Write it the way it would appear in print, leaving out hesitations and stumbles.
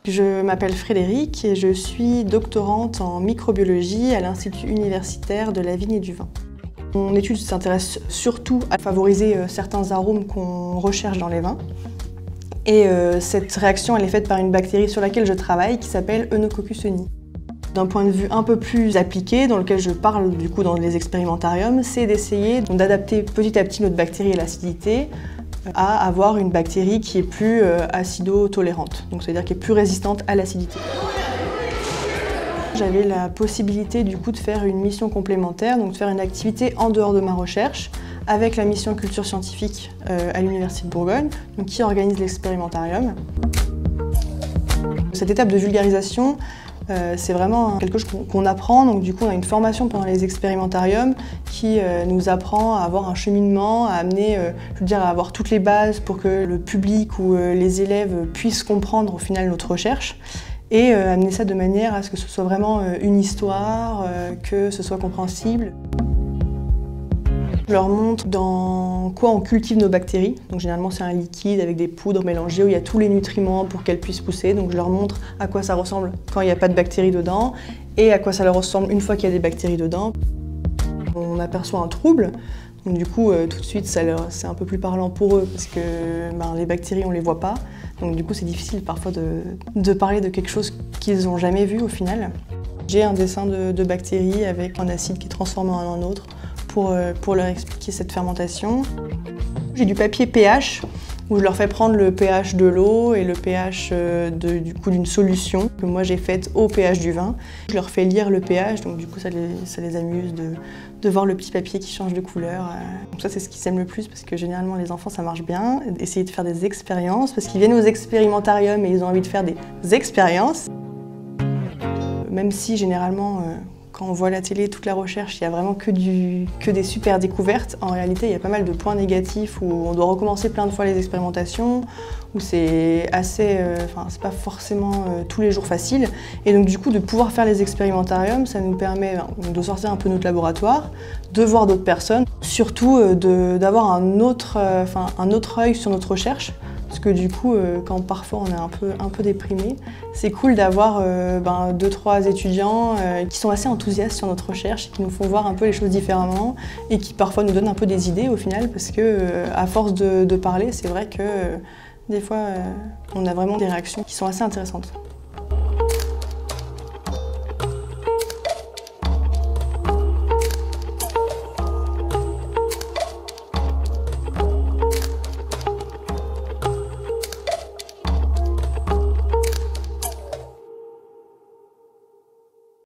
Je m'appelle Frédéric et je suis doctorante en microbiologie à l'Institut universitaire de la vigne et du vin. Mon étude s'intéresse surtout à favoriser certains arômes qu'on recherche dans les vins. Et cette réaction elle est faite par une bactérie sur laquelle je travaille qui s'appelle Eunococcus honi. D'un point de vue un peu plus appliqué, dans lequel je parle du coup dans les expérimentariums, c'est d'essayer d'adapter petit à petit notre bactérie à l'acidité à avoir une bactérie qui est plus acido-tolérante, donc c'est-à-dire qui est plus résistante à l'acidité. J'avais la possibilité du coup de faire une mission complémentaire, donc de faire une activité en dehors de ma recherche, avec la mission culture scientifique à l'Université de Bourgogne, donc qui organise l'expérimentarium. Cette étape de vulgarisation, c'est vraiment quelque chose qu'on apprend, donc du coup on a une formation pendant les expérimentariums qui nous apprend à avoir un cheminement, à amener, je veux dire, à avoir toutes les bases pour que le public ou les élèves puissent comprendre au final notre recherche et amener ça de manière à ce que ce soit vraiment une histoire, que ce soit compréhensible. Je leur montre dans quoi on cultive nos bactéries. Donc généralement c'est un liquide avec des poudres mélangées où il y a tous les nutriments pour qu'elles puissent pousser. Donc je leur montre à quoi ça ressemble quand il n'y a pas de bactéries dedans et à quoi ça leur ressemble une fois qu'il y a des bactéries dedans. On aperçoit un trouble, donc du coup tout de suite c'est un peu plus parlant pour eux parce que les bactéries on les voit pas. Donc du coup c'est difficile parfois de parler de quelque chose qu'ils n'ont jamais vu au final. J'ai un dessin de bactéries avec un acide qui est transformé en un autre pour leur expliquer cette fermentation. J'ai du papier pH où je leur fais prendre le pH de l'eau et le pH d'une solution que moi j'ai faite au pH du vin. Je leur fais lire le pH, donc du coup ça les amuse de voir le petit papier qui change de couleur. Donc ça c'est ce qu'ils aiment le plus parce que généralement les enfants ça marche bien. Essayer de faire des expériences parce qu'ils viennent aux expérimentariums et ils ont envie de faire des expériences. Même si généralement quand on voit la télé, toute la recherche, il n'y a vraiment que des super découvertes. En réalité, il y a pas mal de points négatifs où on doit recommencer plein de fois les expérimentations, où c'est assez, c'est pas forcément tous les jours facile. Et donc du coup, de pouvoir faire les expérimentariums, ça nous permet de sortir un peu de notre laboratoire, de voir d'autres personnes, surtout d'avoir un autre œil sur notre recherche. Parce que du coup, quand parfois on est un peu déprimé, c'est cool d'avoir 2-3 étudiants qui sont assez enthousiastes sur notre recherche, et qui nous font voir un peu les choses différemment et qui parfois nous donnent un peu des idées au final parce que à force de parler, c'est vrai que des fois on a vraiment des réactions qui sont assez intéressantes.